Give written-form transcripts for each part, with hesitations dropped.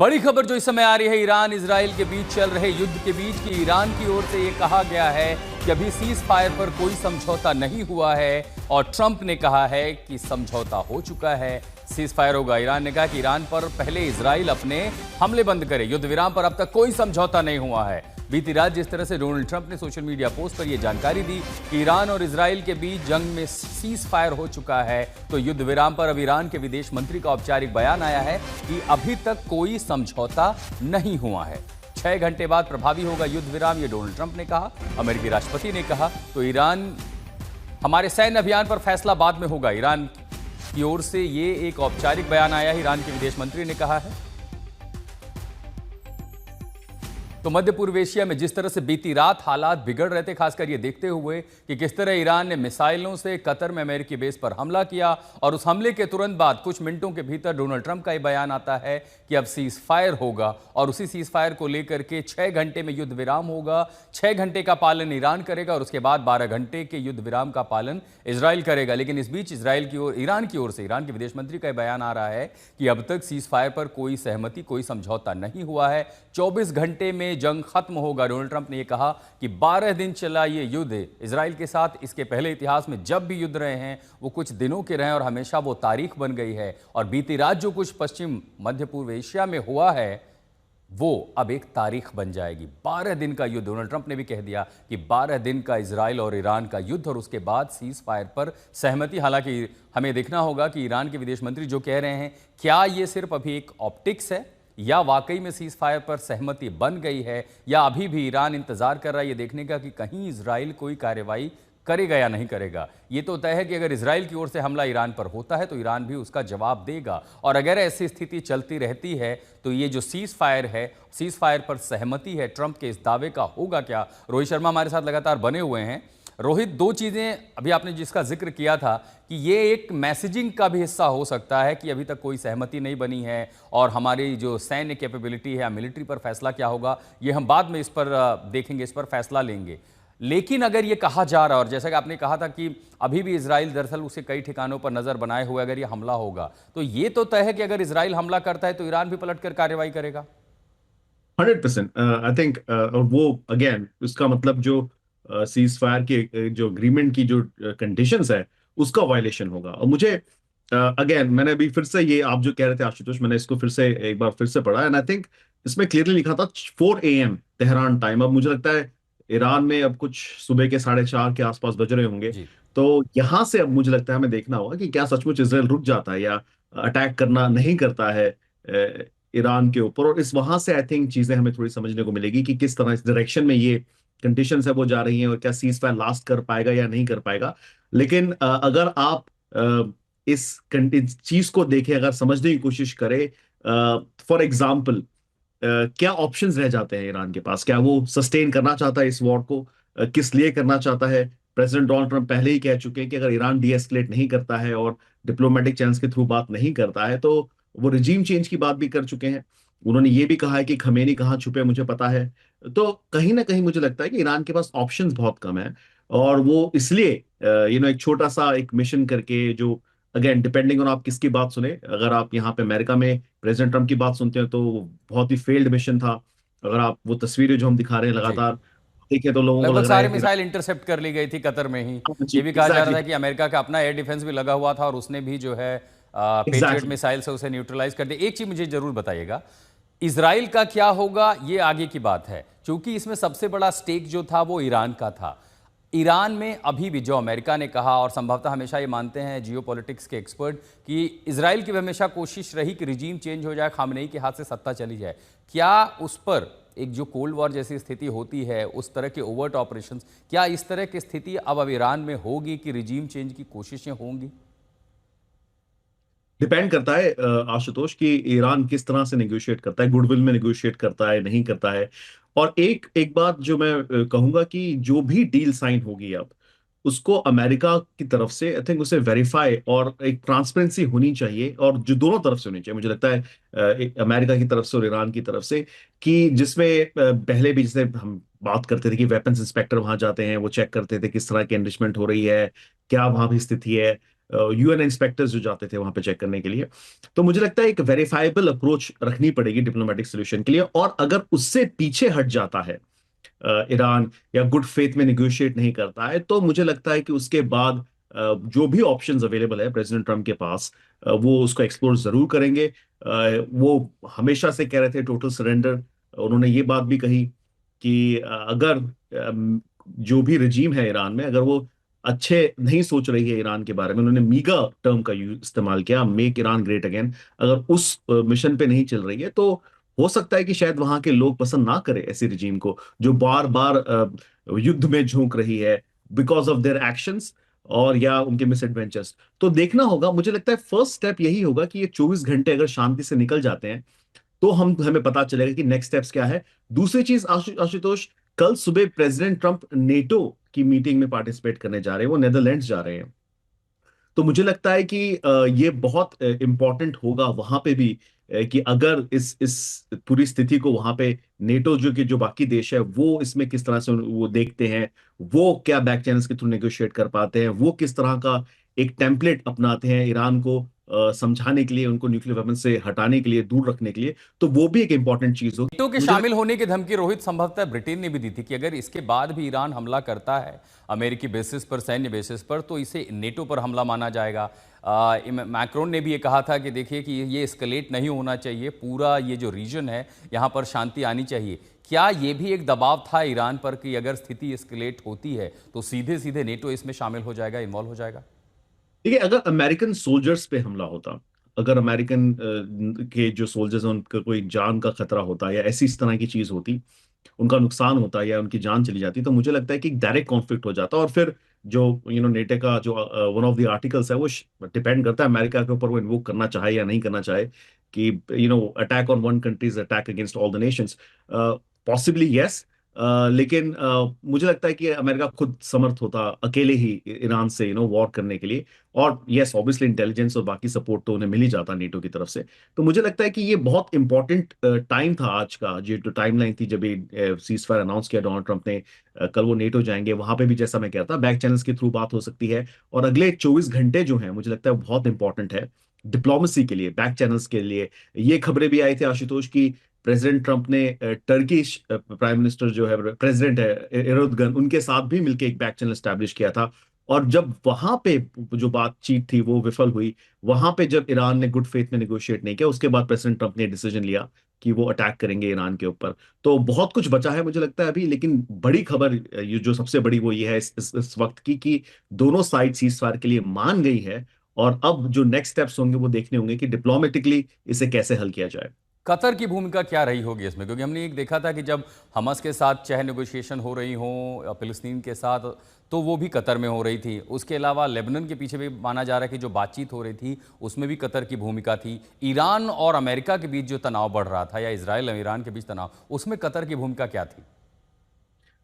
बड़ी खबर जो इस समय आ रही है, ईरान इजराइल के बीच चल रहे युद्ध के बीच की ईरान की ओर से यह कहा गया है कि अभी सीज फायर पर कोई समझौता नहीं हुआ है और ट्रंप ने कहा है कि समझौता हो चुका है, सीज फायर होगा। ईरान ने कहा कि ईरान पर पहले इजराइल अपने हमले बंद करे, युद्ध विराम पर अब तक कोई समझौता नहीं हुआ है। बीती रात जिस तरह से डोनाल्ड ट्रंप ने सोशल मीडिया पोस्ट पर यह जानकारी दी कि ईरान और इजराइल के बीच जंग में सीज फायर हो चुका है, तो युद्ध विराम पर अब ईरान के विदेश मंत्री का औपचारिक बयान आया है कि अभी तक कोई समझौता नहीं हुआ है। 6 घंटे बाद प्रभावी होगा युद्ध विराम, ये डोनाल्ड ट्रंप ने कहा। अमेरिकी राष्ट्रपति ने कहा तो ईरान हमारे सैन्य अभियान पर फैसला बाद में होगा। ईरान की ओर से ये एक औपचारिक बयान आया है, ईरान के विदेश मंत्री ने कहा है। तो मध्य पूर्व एशिया में जिस तरह से बीती रात हालात बिगड़ रहे थे, खासकर ये देखते हुए कि किस तरह ईरान ने मिसाइलों से कतर में अमेरिकी बेस पर हमला किया और उस हमले के तुरंत बाद कुछ मिनटों के भीतर डोनाल्ड ट्रंप का यह बयान आता है कि अब सीज फायर होगा और उसी सीज फायर को लेकर के 6 घंटे में युद्ध विराम होगा। 6 घंटे का पालन ईरान करेगा और उसके बाद 12 घंटे के युद्ध विराम का पालन इजराइल करेगा। लेकिन इस बीच इजराइल की ओर ईरान की ओर से ईरान के विदेश मंत्री का यह बयान आ रहा है कि अब तक सीज फायर पर कोई सहमति, कोई समझौता नहीं हुआ है। 24 घंटे में जंग खत्म होगा। डोनाल्ड ट्रंप ने यह कहा कि 12 दिन चला ये युद्ध इजराइल के साथ, इसके पहले इतिहास में जब भी युद्ध रहे हैं वो कुछ दिनों के रहे और हमेशा वो तारीख बन गई है। और बीती रात जो कुछ पश्चिम मध्य पूर्व एशिया में हुआ है वो अब एक तारीख बन जाएगी। 12 दिन का युद्ध, डोनाल्ड ट्रंप ने भी कह दिया कि 12 दिन का इजराइल और ईरान का युद्ध और उसके बाद सीज फायर पर सहमति। हालांकि हमें देखना होगा कि ईरान के विदेश मंत्री जो कह रहे हैं, क्या ये सिर्फ अभी एक ऑप्टिक्स है या वाकई में सीज फायर पर सहमति बन गई है, या अभी भी ईरान इंतजार कर रहा है ये देखने का कि कहीं इजराइल कोई कार्रवाई करेगा या नहीं करेगा। ये तो तय है कि अगर इजराइल की ओर से हमला ईरान पर होता है तो ईरान भी उसका जवाब देगा, और अगर ऐसी स्थिति चलती रहती है तो ये जो सीज फायर है, सीज फायर पर सहमति है ट्रंप के इस दावे का होगा क्या। रोहित शर्मा हमारे साथ लगातार बने हुए हैं। रोहित, 2 चीजें अभी आपने जिसका जिक्र किया था कि ये एक मैसेजिंग का भी हिस्सा हो सकता है कि अभी तक कोई सहमति नहीं बनी है और हमारी जो सैन्य कैपेबिलिटी है या मिलिट्री पर फैसला क्या होगा ये हम बाद में इस पर देखेंगे, इस पर फैसला लेंगे। लेकिन अगर ये कहा जा रहा है, और जैसा कि आपने कहा था कि अभी भी इजराइल दरअसल उसे कई ठिकानों पर नजर बनाए हुए अगर ये हमला होगा, तो ये तो तय है कि अगर इजराइल हमला करता है तो ईरान भी पलटकर कार्रवाई करेगा। 100% आई थिंक। और वो अगेन उसका मतलब जो सीज फायर के जो अग्रीमेंट की जो कंडीशंस है उसका वायलेशन होगा। और मुझे अगेन मैंने अभी फिर से ये आप जो कह रहे थे आशुतोष, मैंने इसको फिर से एक बार फिर से पढ़ा एंड आई थिंक इसमें क्लियरली लिखा था 4 AM तेहरान टाइम। अब मुझे लगता है ईरान में अब कुछ सुबह के 4:30 के आसपास बज रहे होंगे। जी। तो यहां से अब मुझे लगता है हमें देखना होगा कि क्या सचमुच इसराइल रुक जाता है या अटैक करना नहीं करता है ईरान के ऊपर। और इस वहां से आई थिंक चीजें हमें थोड़ी समझने को मिलेगी कि किस तरह इस डायरेक्शन में ये कंडीशंस है वो जा रही हैं और क्या सीज फायर लास्ट कर पाएगा या नहीं कर पाएगा। लेकिन अगर आप इस चीज को देखें, अगर समझने की कोशिश करें, फॉर एग्जाम्पल क्या ऑप्शंस रह जाते हैं ईरान के पास। क्या वो सस्टेन करना चाहता है इस वॉर को, किस लिए करना चाहता है। प्रेसिडेंट डोनाल्ड ट्रंप पहले ही कह चुके हैं कि अगर ईरान डीएस्केलेट नहीं करता है और डिप्लोमेटिक चैनल्स के थ्रू बात नहीं करता है तो वो रिजीम चेंज की बात भी कर चुके हैं। उन्होंने ये भी कहा है कि खमेनी कहाँ छुपे मुझे पता है। तो कहीं ना कहीं मुझे लगता है कि ईरान के पास ऑप्शंस बहुत कम है और वो इसलिए एक छोटा सा एक मिशन करके, जो अगेन डिपेंडिंग ऑन आप किसकी बात सुने, अगर आप यहाँ पे अमेरिका में प्रेसिडेंट ट्रम्प की बात सुनते हैं तो वो बहुत ही फेल्ड मिशन था। अगर आप वो तस्वीरें जो हम दिखा रहे हैं जी। लगातार देखें तो लोगों को लगभग लग रहा सारी है कि मिसाइल इंटरसेप्ट कर ली गई थी कतर में ही। जी ये भी कहा जा रहा एग्जैक्टली था कि अमेरिका का अपना एयर डिफेंस भी लगा हुआ था और उसने भी जो है पेट्रियट एग्जैक्टली। मिसाइल से उसे न्यूट्रलाइज कर दिया। एक चीज मुझे जरूर बताइएगा, इजराइल का क्या होगा ये आगे की बात है, क्योंकि इसमें सबसे बड़ा स्टेक जो था वो ईरान का था। ईरान में अभी भी जो अमेरिका ने कहा, और संभवतः हमेशा ये मानते हैं जियोपॉलिटिक्स के एक्सपर्ट कि इजराइल की भी हमेशा कोशिश रही कि रिजीम चेंज हो जाए, खामनेई के हाथ से सत्ता चली जाए। क्या उस पर एक जो कोल्ड वॉर जैसी स्थिति होती है, उस तरह के ओवर्ट ऑपरेशंस, क्या इस तरह की स्थिति अब ईरान में होगी कि रिजीम चेंज की कोशिशें होंगी? डिपेंड करता है आशुतोष कि ईरान किस तरह से नेगोशिएट करता है, गुडविल में नेगोशिएट करता है नहीं करता है। और एक एक बात जो मैं कहूंगा कि जो भी डील साइन होगी अब उसको अमेरिका की तरफ से आई थिंक उसे वेरीफाई और एक ट्रांसपेरेंसी होनी चाहिए, और जो दोनों तरफ से होनी चाहिए मुझे लगता है, अमेरिका की तरफ से और ईरान की तरफ से, कि जिसमें पहले भी जैसे हम बात करते थे कि वेपन्स इंस्पेक्टर वहां जाते हैं, वो चेक करते थे किस तरह की एनरिचमेंट हो रही है, क्या वहां भी स्थिति है। यूएन इंस्पेक्टर्स जो जाते थे वहां पे चेक करने के लिए। तो मुझे लगता है एक वेरीफाइबल अप्रोच रखनी पड़ेगी डिप्लोमेटिक सोल्यूशन के लिए, और अगर उससे पीछे हट जाता है ईरान, या गुड फेथ में निगोशिएट नहीं करता है, तो मुझे लगता है कि उसके बाद जो भी ऑप्शंस अवेलेबल है प्रेसिडेंट ट्रम्प के पास, वो उसको एक्सप्लोर जरूर करेंगे। वो हमेशा से कह रहे थे टोटल सरेंडर। उन्होंने ये बात भी कही कि अगर जो भी रजीम है ईरान में, अगर वो अच्छे नहीं सोच रही है ईरान के बारे में, उन्होंने मीगा टर्म का इस्तेमाल किया, मेक ईरान ग्रेट अगेन, अगर उस मिशन पे नहीं चल रही है, तो हो सकता है कि शायद वहां के लोग पसंद ना करें ऐसी रिजीम को, जो बार बार युद्ध में झोंक रही है बिकॉज ऑफ देयर एक्शंस और या उनके मिसएडवेंचर्स। तो देखना होगा। मुझे लगता है फर्स्ट स्टेप यही होगा कि ये 24 घंटे अगर शांति से निकल जाते हैं, तो हमें पता चलेगा कि नेक्स्ट स्टेप्स क्या है। दूसरी चीज, आशुतोष, कल सुबह प्रेसिडेंट ट्रंप नेटो की मीटिंग में पार्टिसिपेट करने जा रहे हैं, वो नेदरलैंड्स जा रहे हैं। तो मुझे लगता है कि ये बहुत इंपॉर्टेंट होगा वहां पे भी, कि अगर इस पूरी स्थिति को वहां पे नेटो जो बाकी देश है वो इसमें किस तरह से वो देखते हैं, वो क्या बैक चैनल्स के थ्रू नेगोशिएट कर पाते हैं, वो किस तरह का एक टेम्पलेट अपनाते हैं ईरान को समझाने के लिए, उनको न्यूक्लियर वेपन से हटाने के लिए, दूर रखने के लिए। तो वो भी एक इंपॉर्टेंट चीज होगी नेटो के मुझे। शामिल होने की धमकी रोहित संभवतः ब्रिटेन ने भी दी थी कि अगर इसके बाद भी ईरान हमला करता है अमेरिकी बेसिस पर, सैन्य बेसिस पर, तो इसे नेटो पर हमला माना जाएगा। मैक्रोन ने भी ये कहा था कि देखिए कि ये एस्केलेट नहीं होना चाहिए, पूरा ये जो रीजन है यहाँ पर शांति आनी चाहिए। क्या ये भी एक दबाव था ईरान पर कि अगर स्थिति एस्केलेट होती है तो सीधे सीधे नेटो इसमें शामिल हो जाएगा, इन्वॉल्व हो जाएगा? देखिए, अगर अमेरिकन सोल्जर्स पे हमला होता, अगर अमेरिकन के जो सोल्जर्स हैं उनका कोई जान का खतरा होता, या ऐसी इस तरह की चीज होती, उनका नुकसान होता या उनकी जान चली जाती, तो मुझे लगता है कि डायरेक्ट कॉन्फ्लिक्ट हो जाता। और फिर जो नेटो का जो वन ऑफ द आर्टिकल्स है, वो डिपेंड करता है अमेरिका के ऊपर, वो इन्वोक करना चाहे या नहीं करना चाहे, कि attack on one countries attack against all the Nations. Possibly yes. लेकिन मुझे लगता है कि अमेरिका खुद समर्थ होता अकेले ही ईरान से वॉर करने के लिए। और यस, ऑब्वियसली इंटेलिजेंस और बाकी सपोर्ट तो उन्हें मिल ही जाता नेटो की तरफ से। तो मुझे लगता है कि ये बहुत इंपॉर्टेंट टाइम था आज का, जो टाइमलाइन थी जब ये सीज फायर अनाउंस किया डोनाल्ड ट्रंप ने। कल वो नेटो जाएंगे, वहां पे भी जैसा मैं कहता बैक चैनल्स के थ्रू बात हो सकती है। और अगले 24 घंटे जो हैं, मुझे लगता है बहुत इंपॉर्टेंट है डिप्लोमेसी के लिए, बैक चैनल्स के लिए। ये खबरें भी आई थी आशुतोष की प्रेसिडेंट ट्रंप ने टर्किश प्राइम मिनिस्टर जो है, प्रेसिडेंट है एर्दोगन, उनके साथ भी मिलकर एक बैक चैनल स्टैब्लिश किया था। और जब वहां पे जो बातचीत थी वो विफल हुई, वहां पे जब ईरान ने गुड फेथ में निगोशिएट नहीं किया, उसके बाद प्रेसिडेंट ट्रंप ने डिसीजन लिया कि वो अटैक करेंगे ईरान के ऊपर। तो बहुत कुछ बचा है मुझे लगता है अभी, लेकिन बड़ी खबर ये जो सबसे बड़ी वो ये है इस वक्त की, कि दोनों साइड सीज फायर के लिए मान गई है। और अब जो नेक्स्ट स्टेप्स होंगे वो देखने होंगे कि डिप्लोमेटिकली इसे कैसे हल किया जाए। कतर की भूमिका क्या रही होगी इसमें? क्योंकि हमने एक देखा था कि जब हमास के साथ चाहे नेगोशिएशन हो रही हो या फिलिस्तीन के साथ, तो वो भी कतर में हो रही थी। उसके अलावा लेबनान के पीछे भी माना जा रहा है कि जो बातचीत हो रही थी उसमें भी कतर की भूमिका थी। ईरान और अमेरिका के बीच जो तनाव बढ़ रहा था, या इजराइल और ईरान के बीच तनाव, उसमें कतर की भूमिका क्या थी?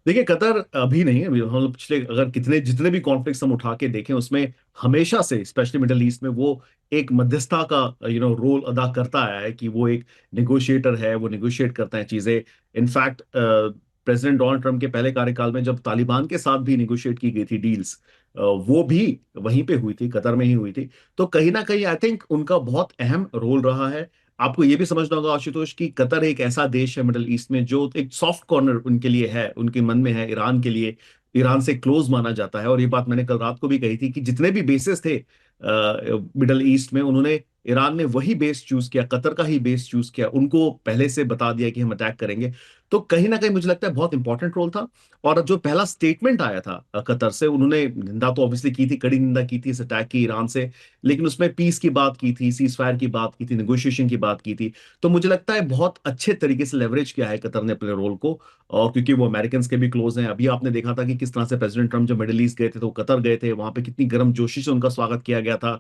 देखिए, कतर अभी नहीं, अभी हम लोग पिछले अगर कितने जितने भी कॉन्फ्लिक्ट्स हम उठा के देखें, उसमें हमेशा से स्पेशली मिडल ईस्ट में वो एक मध्यस्थता का रोल अदा करता आया है, कि वो एक नेगोशिएटर है, वो नेगोशिएट करता है चीजें। इनफैक्ट प्रेसिडेंट डोनाल्ड ट्रंप के पहले कार्यकाल में जब तालिबान के साथ भी नेगोशिएट की गई थी डील्स, वो भी वहीं पे हुई थी, कतर में ही हुई थी। तो कहीं ना कहीं आई थिंक उनका बहुत अहम रोल रहा है। आपको ये भी समझना होगा आशुतोष कि कतर एक ऐसा देश है मिडिल ईस्ट में जो एक सॉफ्ट कॉर्नर उनके लिए है, उनके मन में है ईरान के लिए। ईरान से क्लोज माना जाता है, और ये बात मैंने कल रात को भी कही थी कि जितने भी बेसेस थे मिडिल ईस्ट में, उन्होंने ईरान ने वही बेस चूज किया, कतर का ही बेस चूज किया, उनको पहले से बता दिया कि हम अटैक करेंगे। तो कहीं ना कहीं मुझे लगता है बहुत इंपॉर्टेंट रोल था। और जो पहला स्टेटमेंट आया था कतर से, उन्होंने निंदा तो ऑब्वियसली की थी, कड़ी निंदा की थी इस अटैक की ईरान से, लेकिन उसमें पीस की बात की थी, सीज फायर की बात की थी, नेगोशिएशन की बात की थी। तो मुझे लगता है बहुत अच्छे तरीके से लेवरेज किया है कतर ने अपने रोल को। और क्योंकि वो अमेरिकन के भी क्लोज हैं, अभी आपने देखा था कि किस तरह से प्रेसिडेंट ट्रंप जब मिडिल ईस्ट गए थे तो कतर गए थे, वहां पे कितनी गर्म जोशी से उनका स्वागत किया गया था,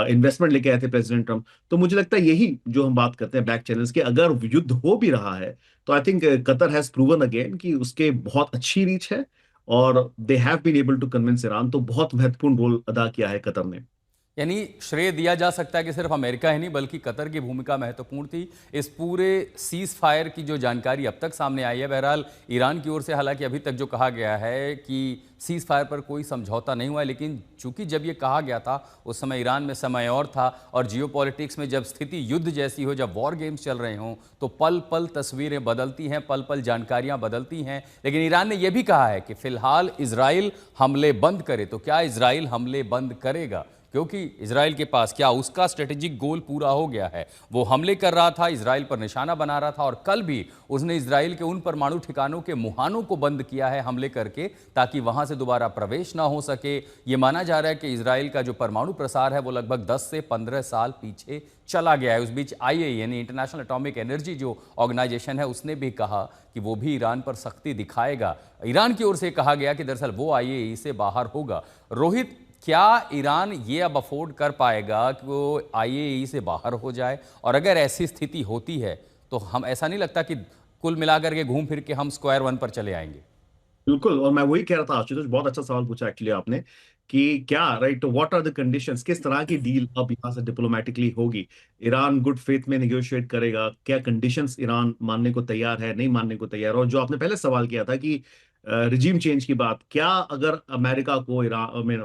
इन्वेस्टमेंट लेके आए थे प्रेसिडेंट ट्रंप। तो मुझे लगता है यही जो हम बात करते हैं बैक चैनल्स के, अगर युद्ध हो भी रहा है, तो I think Qatar has proven again कि उसके बहुत अच्छी रीच है, और they have been able to convince Iran. तो बहुत महत्वपूर्ण रोल अदा किया है कतर ने। यानी श्रेय दिया जा सकता है कि सिर्फ अमेरिका ही नहीं बल्कि कतर की भूमिका महत्वपूर्ण थी इस पूरे सीज फायर की जो जानकारी अब तक सामने आई है। बहरहाल ईरान की ओर से हालांकि अभी तक जो कहा गया है कि सीज फायर पर कोई समझौता नहीं हुआ है, लेकिन चूंकि जब ये कहा गया था उस समय ईरान में समय और था, और जियोपॉलिटिक्स में जब स्थिति युद्ध जैसी हो, जब वॉर गेम्स चल रहे हों, तो पल पल तस्वीरें बदलती हैं, पल पल जानकारियां बदलती हैं। लेकिन ईरान ने यह भी कहा है कि फिलहाल इजराइल हमले बंद करे। तो क्या इजराइल हमले बंद करेगा? क्योंकि इजराइल के पास क्या उसका स्ट्रेटेजिक गोल पूरा हो गया है? वो हमले कर रहा था, इजराइल पर निशाना बना रहा था, और कल भी उसने इजराइल के उन परमाणु ठिकानों के मुहानों को बंद किया है हमले करके, ताकि वहां से दोबारा प्रवेश ना हो सके। ये माना जा रहा है कि इजराइल का जो परमाणु प्रसार है वो लगभग 10 से 15 साल पीछे चला गया है। उस बीच आईएई यानी इंटरनेशनल एटॉमिक एनर्जी जो ऑर्गेनाइजेशन है, उसने भी कहा कि वो भी ईरान पर सख्ती दिखाएगा। ईरान की ओर से कहा गया कि दरअसल वो आईएई से बाहर होगा। रोहित, क्या ईरान ये अब अफोर्ड कर पाएगा कि वो आईएई से बाहर हो जाए? और अगर ऐसी स्थिति होती है तो हम, ऐसा नहीं लगता कि कुल मिलाकर के घूम फिर के हम स्क्वायर वन पर चले आएंगे? बिल्कुल, और मैं वही कह रहा था आशुतोष, बहुत अच्छा सवाल पूछा एक्चुअली आपने कि क्या right, what are the conditions, किस तरह की डील अब यहाँ से डिप्लोमेटिकली होगी। ईरान गुड फेथ में निगोशिएट करेगा, क्या कंडीशंस ईरान मानने को तैयार है, नहीं मानने को तैयार है। और जो आपने पहले सवाल किया था कि रिजीम चेंज की बात, क्या अगर अमेरिका को, ईरान में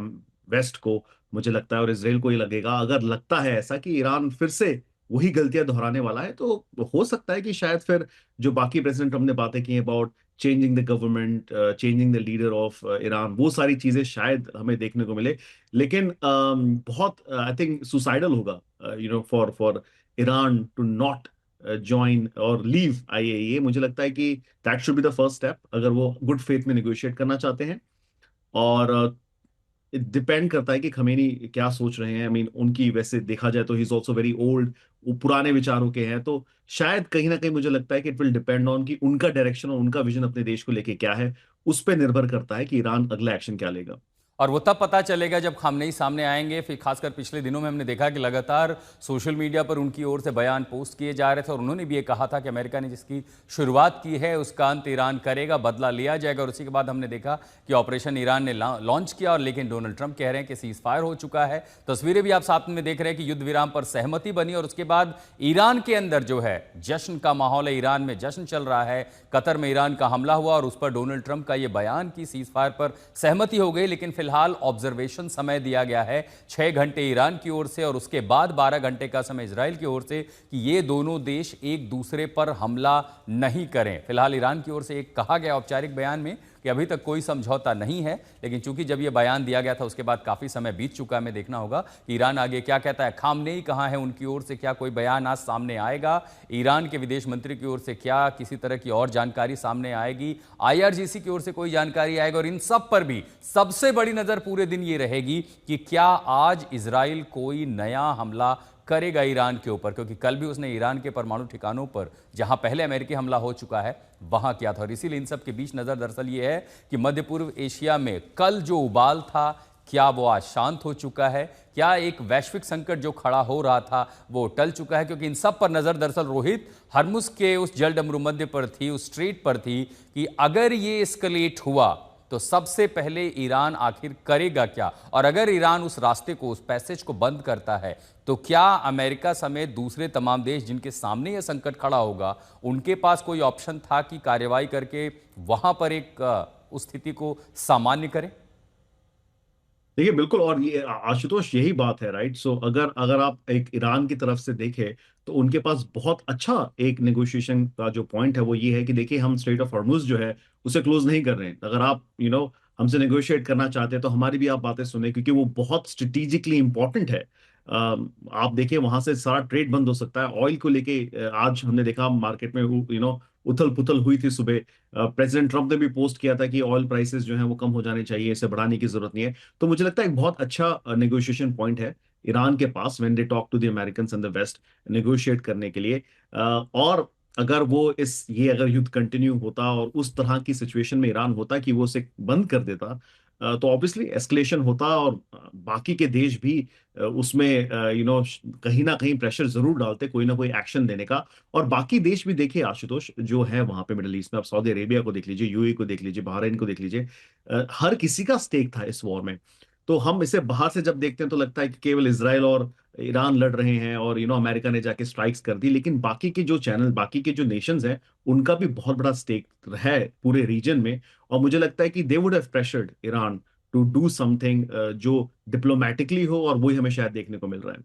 वेस्ट को, मुझे लगता है, और इसराइल को ये लगेगा, अगर लगता है ऐसा कि ईरान फिर से वही गलतियां दोहराने वाला है, तो हो सकता है कि शायद फिर जो बाकी प्रेसिडेंट हमने बातें की about changing the government, changing the leader of Iran, वो सारी चीजें शायद हमें देखने को मिले। लेकिन बहुत आई थिंक सुसाइडल होगा for Iran to not join और लीव आईएईए। मुझे लगता है कि that should be the first step, अगर वो गुड फेथ में निगोशिएट करना चाहते हैं। और डिपेंड करता है कि खमेनी क्या सोच रहे हैं। आई मीन उनकी, वैसे देखा जाए तो he is also very old, वो पुराने विचारों के हैं, तो शायद कहीं ना कहीं मुझे लगता है कि इट विल डिपेंड ऑन कि उनका डायरेक्शन और उनका विजन अपने देश को लेके क्या है। उस पर निर्भर करता है कि ईरान अगला एक्शन क्या लेगा। और वो तब पता चलेगा जब खामनेई सामने आएंगे। फिर खासकर पिछले दिनों में हमने देखा कि लगातार सोशल मीडिया पर उनकी ओर से बयान पोस्ट किए जा रहे थे, और उन्होंने भी ये कहा था कि अमेरिका ने जिसकी शुरुआत की है उसका अंत ईरान करेगा, बदला लिया जाएगा। और उसी के बाद हमने देखा कि ऑपरेशन ईरान ने लॉन्च किया, और लेकिन डोनाल्ड ट्रंप कह रहे हैं कि सीज फायर हो चुका है। तस्वीरें भी आप साथ में देख रहे हैं कि युद्ध विराम पर सहमति बनी, और उसके बाद ईरान के अंदर जो है जश्न का माहौल है, ईरान में जश्न चल रहा है। कतर में ईरान का हमला हुआ और उस पर डोनाल्ड ट्रंप का ये बयान कि सीज फायर पर सहमति हो गई, लेकिन फिलहाल ऑब्जर्वेशन समय दिया गया है 6 घंटे ईरान की ओर से, और उसके बाद 12 घंटे का समय इजराइल की ओर से कि ये दोनों देश एक दूसरे पर हमला नहीं करें। फिलहाल ईरान की ओर से एक कहा गया औपचारिक बयान में कि अभी तक कोई समझौता नहीं है, लेकिन चूंकि जब यह बयान दिया गया था उसके बाद काफी समय बीत चुका है, हमें देखना होगा कि ईरान आगे क्या कहता है। खामनेई कहां है, उनकी ओर से क्या कोई बयान आज सामने आएगा? ईरान के विदेश मंत्री की ओर से क्या किसी तरह की और जानकारी सामने आएगी? आईआरजीसी की ओर से कोई जानकारी आएगी? और इन सब पर भी सबसे बड़ी नजर पूरे दिन ये रहेगी कि क्या आज इजराइल कोई नया हमला करेगा ईरान के ऊपर, क्योंकि कल भी उसने ईरान के परमाणु ठिकानों पर, जहां पहले अमेरिकी हमला हो चुका है, वहां किया था। और इसीलिए इन सब के बीच नजर दरअसल ये है कि मध्य पूर्व एशिया में कल जो उबाल था, क्या वो आज शांत हो चुका है? क्या एक वैश्विक संकट जो खड़ा हो रहा था वो टल चुका है? क्योंकि इन सब पर नजर दरअसल रोहित हरमुज के उस जलडमरूमध्य पर थी, उस स्ट्रेट पर थी कि अगर ये एस्केलेट हुआ तो सबसे पहले ईरान आखिर करेगा क्या? और अगर ईरान उस रास्ते को, उस पैसेज को बंद करता है, तो क्या अमेरिका समेत दूसरे तमाम देश जिनके सामने यह संकट खड़ा होगा, उनके पास कोई ऑप्शन था कि कार्रवाई करके वहां पर एक उस स्थिति को सामान्य करें? देखिए बिल्कुल, और ये आशुतोष यही बात है, राइट। सो अगर अगर आप एक ईरान की तरफ से देखें तो उनके पास बहुत अच्छा एक नेगोशिएशन का जो पॉइंट है वो ये है कि देखिए, हम स्ट्रेट ऑफ हॉर्मुज जो है उसे क्लोज नहीं कर रहे हैं। अगर आप हमसे नेगोशिएट करना चाहते हैं तो हमारी भी आप बातें सुने, क्योंकि वो बहुत स्ट्रेटेजिकली इंपॉर्टेंट है। आप देखिए, वहां से सारा ट्रेड बंद हो सकता है ऑयल को लेके। आज हमने देखा मार्केट में उथल पुथल हुई थी सुबह। प्रेसिडेंट ट्रम्प ने भी पोस्ट किया था कि ऑयल प्राइसेस जो है वो कम हो जाने चाहिए, इसे बढ़ाने की जरूरत नहीं है। तो मुझे लगता है एक बहुत अच्छा नेगोशिएशन पॉइंट है ईरान के पास when they talk to the American and the west, negotiate करने के लिए। और अगर वो अगर युद्ध कंटिन्यू होता और उस तरह की सिचुएशन में ईरान होता कि वो उसे बंद कर देता, तो ऑब्वियसली एस्केलेशन होता, और बाकी के देश भी उसमें कहीं ना कहीं प्रेशर जरूर डालते कोई ना कोई एक्शन देने का। और बाकी देश भी देखिए आशुतोष, जो है वहां पे मिडिल ईस्ट में, आप सऊदी अरेबिया को देख लीजिए, यूएई को देख लीजिए, बहरीन को देख लीजिए, हर किसी का स्टेक था इस वॉर में। तो हम इसे बाहर से जब देखते हैं तो लगता है कि केवल इसराइल और ईरान लड़ रहे हैं और अमेरिका ने जाके स्ट्राइक्स कर दी, लेकिन बाकी के जो चैनल, बाकी के जो नेशंस हैं, उनका भी बहुत बड़ा स्टेक है पूरे रीजन में। और मुझे लगता है कि they would have pressured Iran to do something जो डिप्लोमेटिकली हो, और वही हमें शायद देखने को मिल रहा है।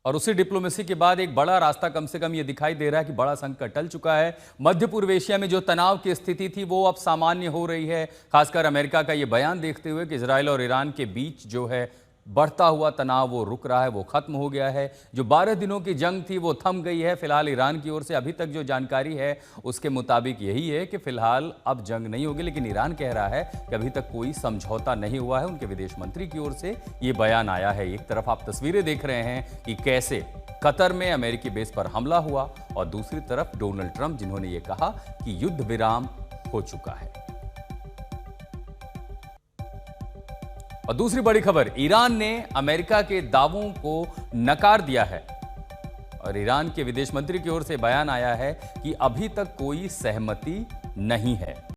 और उसी डिप्लोमेसी के बाद एक बड़ा रास्ता कम से कम ये दिखाई दे रहा है कि बड़ा संकट टल चुका है। मध्य पूर्व एशिया में जो तनाव की स्थिति थी वो अब सामान्य हो रही है। खासकर अमेरिका का ये बयान देखते हुए कि इजराइल और ईरान के बीच जो है बढ़ता हुआ तनाव वो रुक रहा है, वो खत्म हो गया है। जो 12 दिनों की जंग थी वो थम गई है। फिलहाल ईरान की ओर से अभी तक जो जानकारी है उसके मुताबिक यही है कि फिलहाल अब जंग नहीं होगी, लेकिन ईरान कह रहा है कि अभी तक कोई समझौता नहीं हुआ है। उनके विदेश मंत्री की ओर से ये बयान आया है। एक तरफ आप तस्वीरें देख रहे हैं कि कैसे कतर में अमेरिकी बेस पर हमला हुआ, और दूसरी तरफ डोनाल्ड ट्रंप जिन्होंने ये कहा कि युद्ध विराम हो चुका है। और दूसरी बड़ी खबर, ईरान ने अमेरिका के दावों को नकार दिया है और ईरान के विदेश मंत्री की ओर से बयान आया है कि अभी तक कोई सहमति नहीं है।